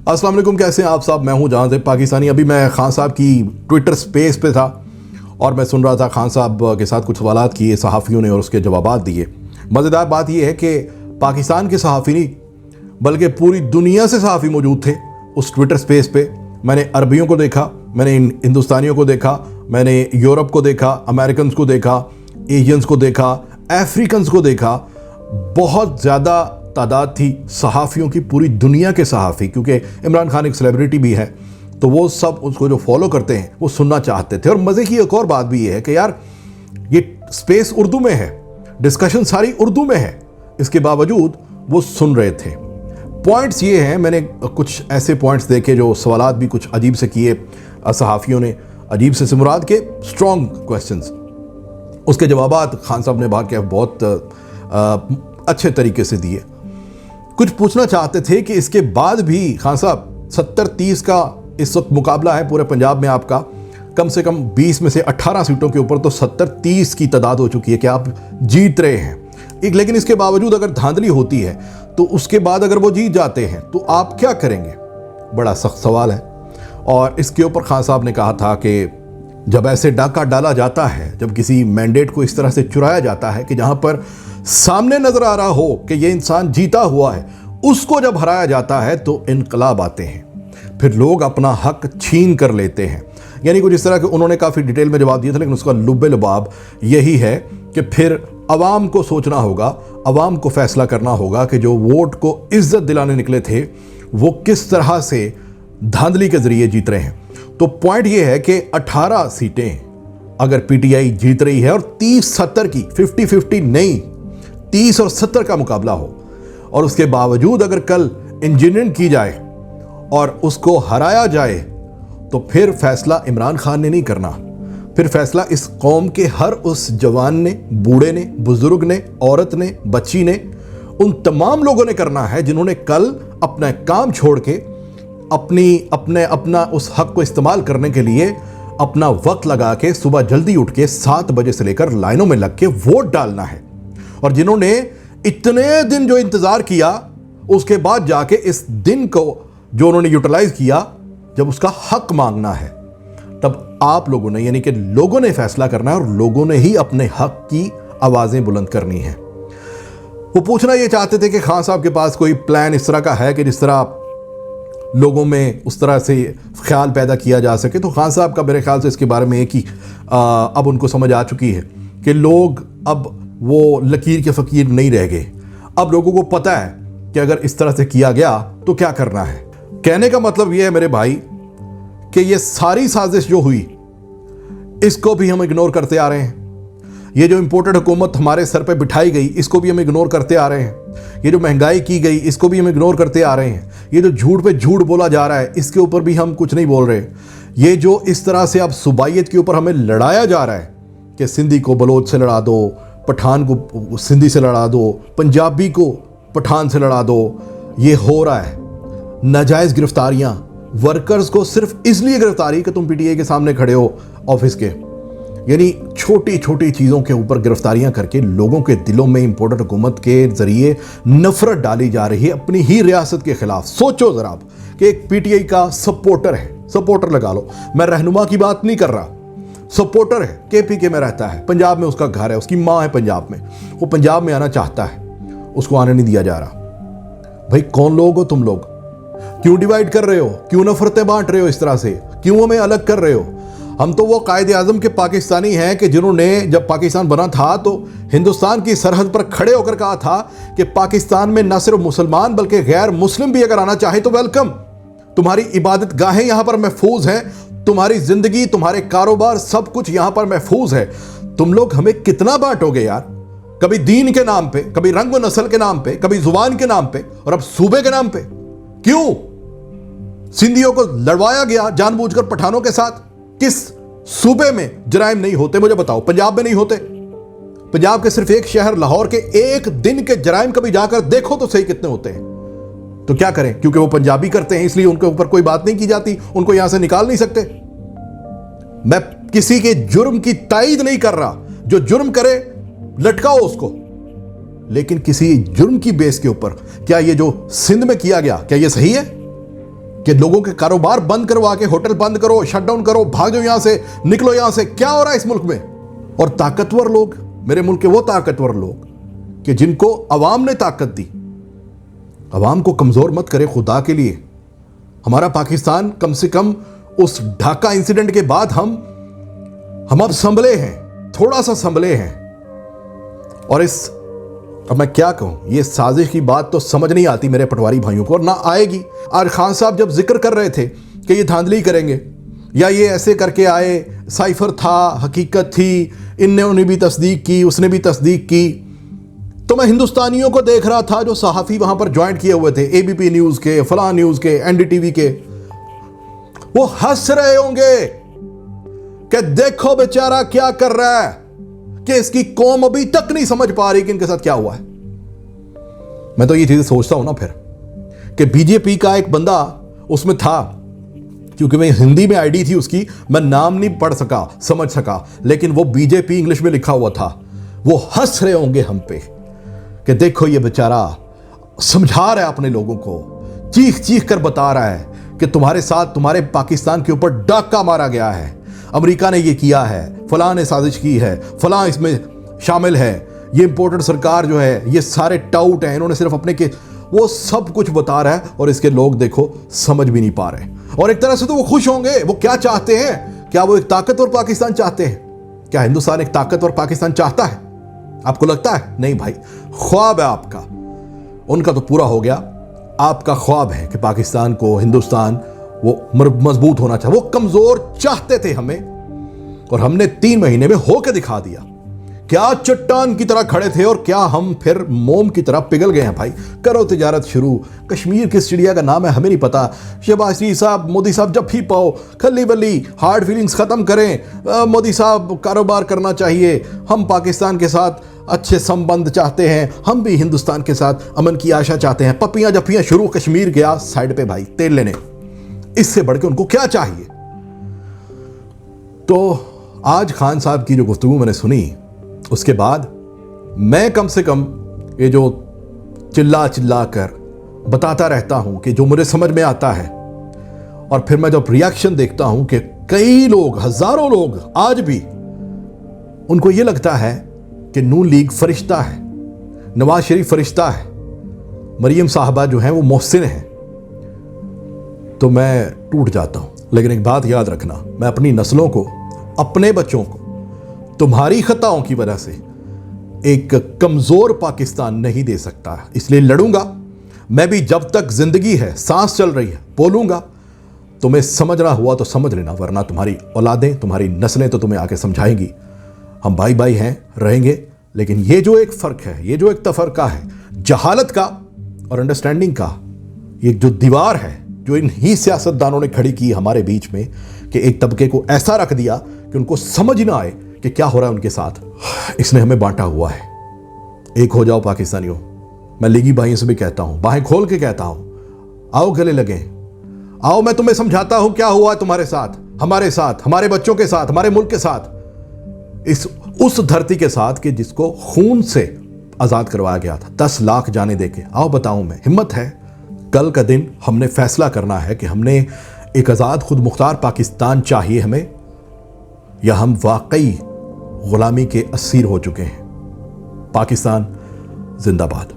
अस्सलाम वालेकुम, कैसे हैं आप साहब। मैं हूं जहां से पाकिस्तानी। अभी मैं खान साहब की ट्विटर स्पेस पे था और मैं सुन रहा था खान साहब के साथ कुछ सवालात किए सहाफ़ियों ने और उसके जवाबात दिए। मज़ेदार बात यह है कि पाकिस्तान के सहाफ़ी नहीं बल्कि पूरी दुनिया से सहाफ़ी मौजूद थे उस ट्विटर स्पेस पे। मैंने अरबियों को देखा, मैंने हिंदुस्तानियों को देखा, मैंने यूरोप को देखा, अमेरिकन को देखा, एशियंस को देखा, अफ्रीकन्स को देखा। बहुत ज़्यादा तादाद थी सहाफ़ियों की, पूरी दुनिया के सहाफ़ी, क्योंकि इमरान खान एक सेलिब्रिटी भी है तो वो सब उसको जो फॉलो करते हैं वो सुनना चाहते थे। और मज़े की एक और बात भी ये है कि यार ये स्पेस उर्दू में है, डिस्कशन सारी उर्दू में है, इसके बावजूद वो सुन रहे थे। पॉइंट्स ये हैं, मैंने कुछ ऐसे पॉइंट्स देखे जो सवालात भी कुछ अजीब से किए सहाफ़ियों ने, अजीब से मुराद के स्ट्रॉन्ग क्वेश्चंस, उसके जवाबात खान साहब ने भाग के बहुत अच्छे तरीके से दिए। कुछ पूछना चाहते थे कि इसके बाद भी खान साहब 70-30 का इस वक्त मुकाबला है पूरे पंजाब में आपका, कम से कम 20 में से 18 सीटों के ऊपर तो 70-30 की तादाद हो चुकी है कि आप जीत रहे हैं। लेकिन इसके बावजूद अगर धांधली होती है तो उसके बाद अगर वो जीत जाते हैं तो आप क्या करेंगे? बड़ा सख्त सवाल है। और इसके ऊपर खान साहब ने कहा था कि जब ऐसे डाका डाला जाता है, जब किसी मैंडेट को इस तरह से चुराया जाता है कि जहां पर सामने नजर आ रहा हो कि ये इंसान जीता हुआ है, उसको जब हराया जाता है तो इनकलाब आते हैं, फिर लोग अपना हक छीन कर लेते हैं। यानी कुछ इस तरह के उन्होंने काफ़ी डिटेल में जवाब दिया था, लेकिन उसका लुब्बे लुबाब यही है कि फिर अवाम को सोचना होगा, अवाम को फैसला करना होगा कि जो वोट को इज्जत दिलाने निकले थे वो किस तरह से धांधली के जरिए जीत रहे हैं। तो पॉइंट ये है कि 18 सीटें अगर पीटीआई जीत रही है और 30-70 की 50-50 नहीं, 30 और 70 का मुकाबला हो, और उसके बावजूद अगर कल इंजीनियरिंग की जाए और उसको हराया जाए तो फिर फैसला इमरान खान ने नहीं करना, फिर फैसला इस कौम के हर उस जवान ने, बूढ़े ने, बुजुर्ग ने, औरत ने, बच्ची ने, उन तमाम लोगों ने करना है जिन्होंने कल अपना काम छोड़ के अपना उस हक को इस्तेमाल करने के लिए अपना वक्त लगा के सुबह जल्दी उठ के 7 बजे से लेकर लाइनों में लग के वोट डालना है। और जिन्होंने इतने दिन जो इंतजार किया, उसके बाद जाके इस दिन को जो उन्होंने यूटिलाइज किया, जब उसका हक मांगना है, तब आप लोगों ने, यानी कि लोगों ने फैसला करना है और लोगों ने ही अपने हक की आवाजें बुलंद करनी है। वो पूछना ये चाहते थे कि खान साहब के पास कोई प्लान इस तरह का है कि जिस तरह लोगों में उस तरह से ख्याल पैदा किया जा सके। तो खान साहब का मेरे ख्याल से इसके बारे में एक ही अब उनको समझ आ चुकी है कि लोग अब वो लकीर के फ़कीर नहीं रह गए। अब लोगों को पता है कि अगर इस तरह से किया गया तो क्या करना है। कहने का मतलब ये है मेरे भाई कि ये सारी साजिश जो हुई इसको भी हम इग्नोर करते आ रहे हैं। ये जो इंपोर्टेड हुकूमत हमारे सर पे बिठाई गई इसको भी हम इग्नोर करते आ रहे हैं। ये जो महंगाई की गई इसको भी हम इग्नोर करते आ रहे हैं। ये जो झूठ पे झूठ बोला जा रहा है इसके ऊपर भी हम कुछ नहीं बोल रहे। ये जो इस तरह से अब सूबाइयत के ऊपर हमें लड़ाया जा रहा है कि सिंधी को बलोच से लड़ा दो, पठान को सिंधी से लड़ा दो, पंजाबी को पठान से लड़ा दो, ये हो रहा है। नाजायज़ गिरफ्तारियां, वर्कर्स को सिर्फ इसलिए गिरफ्तारी कि तुम पीटीआई के सामने खड़े हो ऑफिस के, यानी छोटी छोटी चीज़ों के ऊपर गिरफ्तारियां करके लोगों के दिलों में इंपोर्टेड हुकूमत के जरिए नफरत डाली जा रही है अपनी ही रियासत के खिलाफ। सोचो ज़रा आप कि एक पीटीआई का सपोर्टर है, सपोर्टर लगा लो, मैं रहनुमा की बात नहीं कर रहा, सपोर्टर है, केपीके में रहता है, पंजाब में उसका घर है, उसकी माँ है पंजाब में, वो पंजाब में आना चाहता है, उसको आने नहीं दिया जा रहा। भाई कौन लोग हो तुम लोग? क्यों डिवाइड कर रहे हो? क्यों नफरतें बांट रहे हो इस तरह से? क्यों हमें अलग कर रहे हो? हम तो वो कायदे आज़म के पाकिस्तानी हैं कि जिन्होंने जब पाकिस्तान बना था तो हिंदुस्तान की सरहद पर खड़े होकर कहा था कि पाकिस्तान में न सिर्फ मुसलमान बल्कि गैर मुस्लिम भी अगर आना चाहे तो वेलकम। तुम्हारी इबादत गाहें यहां पर महफूज हैं, तुम्हारी जिंदगी, तुम्हारे कारोबार, सब कुछ यहां पर महफूज है। तुम लोग हमें कितना बांटोगे यार? कभी दीन के नाम पे, कभी रंग व नस्ल के नाम पे, कभी जुबान के नाम पे, और अब सूबे के नाम पे। क्यों सिंधियों को लड़वाया गया जानबूझकर पठानों के साथ? किस सूबे में जराइम नहीं होते मुझे बताओ? पंजाब में नहीं होते? पंजाब के सिर्फ एक शहर लाहौर के एक दिन के जराइम कभी जाकर देखो तो सही कितने होते हैं। तो क्या करें? क्योंकि वो पंजाबी करते हैं इसलिए उनके ऊपर कोई बात नहीं की जाती, उनको यहां से निकाल नहीं सकते। मैं किसी के जुर्म की तायीद नहीं कर रहा, जो जुर्म करे लटकाओ उसको, लेकिन किसी जुर्म की बेस के ऊपर क्या ये जो सिंध में किया गया क्या ये सही है? कि लोगों के कारोबार बंद करवा के, होटल बंद करो, शटडाउन करो, भाग जाओ यहां से, निकलो यहां से। क्या हो रहा है इस मुल्क में? और ताकतवर लोग, मेरे मुल्क के वो ताकतवर लोग कि जिनको अवाम ने ताकत दी, अवाम को कमजोर मत करे खुदा के लिए। हमारा पाकिस्तान कम से कम उस ढाका इंसिडेंट के बाद हम अब संभले हैं, थोड़ा सा संभले हैं। और अब मैं क्या कहूं, ये साजिश की बात तो समझ नहीं आती मेरे पटवारी भाइयों को, और ना आएगी। आज खान साहब जब जिक्र कर रहे थे कि ये धांधली करेंगे या ये ऐसे करके आए, साइफर था, हकीकत थी, इन्होंने भी तस्दीक की, उसने भी तस्दीक की, तो मैं हिंदुस्तानियों को देख रहा था जो सहाफ़ी वहां पर ज्वाइंट किए हुए थे, एबीपी न्यूज़ के, फलां न्यूज़ के, एनडीटीवी के, वो हंस रहे होंगे कि देखो बेचारा क्या कर रहा है, कि इसकी कौम अभी तक नहीं समझ पा रही कि इनके साथ क्या हुआ है। मैं तो ये चीजें सोचता हूं ना फिर कि बीजेपी का एक बंदा उसमें था, क्योंकि मैं हिंदी में आईडी थी उसकी, मैं नाम नहीं पढ़ सका, समझ सका, लेकिन वो बीजेपी इंग्लिश में लिखा हुआ था। वो हंस रहे होंगे हम पे कि देखो ये बेचारा समझा रहा है अपने लोगों को, चीख चीख कर बता रहा है कि तुम्हारे साथ, तुम्हारे पाकिस्तान के ऊपर डाका मारा गया है, अमेरिका ने ये किया है, फलां ने साजिश की है, फलां इसमें शामिल है, ये इंपोर्टेड सरकार जो है, ये सारे टाउट हैं, इन्होंने सिर्फ अपने के, वो सब कुछ बता रहा है। और इसके लोग देखो समझ भी नहीं पा रहे। और एक तरह से तो वो खुश होंगे। वो क्या चाहते हैं? क्या वो एक ताकतवर पाकिस्तान चाहते हैं? क्या हिंदुस्तान एक ताकतवर पाकिस्तान चाहता है? आपको लगता है? नहीं भाई, ख्वाब है आपका, उनका तो पूरा हो गया। आपका ख्वाब है कि पाकिस्तान को, हिंदुस्तान वो मजबूत होना चाहिए। वो कमजोर चाहते थे हमें, और हमने 3 महीने में होके दिखा दिया। क्या चट्टान की तरह खड़े थे और क्या हम फिर मोम की तरह पिघल गए हैं। भाई करो तिजारत शुरू। कश्मीर किस चिड़िया का नाम है हमें नहीं पता। शहबाज शरीफ साहब, मोदी साहब जब भी पाओ खली बल्ली हार्ड फीलिंग्स खत्म करें। मोदी साहब कारोबार करना चाहिए, हम पाकिस्तान के साथ अच्छे संबंध चाहते हैं, हम भी हिंदुस्तान के साथ अमन की आशा चाहते हैं। पपियां जफियां शुरू। कश्मीर गया साइड पे भाई तेल लेने, इससे बढ़ के उनको क्या चाहिए। तो आज खान साहब की जो गुफ्तगू मैंने सुनी, उसके बाद मैं कम से कम ये जो चिल्ला चिल्ला कर बताता रहता हूं कि जो मुझे समझ में आता है, और फिर मैं जब रिएक्शन देखता हूं कि कई लोग, हजारों लोग आज भी उनको ये लगता है कि नून लीग फरिश्ता है, नवाज शरीफ फरिश्ता है, मरियम साहबा जो है वो मोहसिन है, तो मैं टूट जाता हूं। लेकिन एक बात याद रखना, मैं अपनी नस्लों को, अपने बच्चों को तुम्हारी खताओं की वजह से एक कमजोर पाकिस्तान नहीं दे सकता। इसलिए लड़ूंगा मैं भी, जब तक जिंदगी है, सांस चल रही है, बोलूंगा। तुम्हें समझना हुआ तो समझ लेना, वरना तुम्हारी औलादें, तुम्हारी नस्लें तो तुम्हें आके समझाएंगी। हम भाई भाई हैं, रहेंगे। लेकिन ये जो एक फर्क है, ये जो एक तफरका है जहालत का और अंडरस्टैंडिंग का, ये जो दीवार है जो इन ही सियासतदानों ने खड़ी की हमारे बीच में, कि एक तबके को ऐसा रख दिया कि उनको समझ ना आए कि क्या हो रहा है उनके साथ, इसने हमें बांटा हुआ है। एक हो जाओ पाकिस्तानियों। मैं लीगी भाइयों से भी कहता हूं, बाहें खोल के कहता हूं, आओ गले लगे, आओ मैं तुम्हें समझाता हूं क्या हुआ है तुम्हारे साथ, हमारे साथ, हमारे बच्चों के साथ, हमारे मुल्क के साथ, उस धरती के साथ कि जिसको खून से आजाद करवाया गया था, 10 लाख जाने देके। आओ बताऊं मैं, हिम्मत है। कल का दिन हमने फैसला करना है कि हमने एक आजाद खुद मुख्तार पाकिस्तान चाहिए हमें, या हम वाकई गुलामी के असीर हो चुके हैं। पाकिस्तान जिंदाबाद।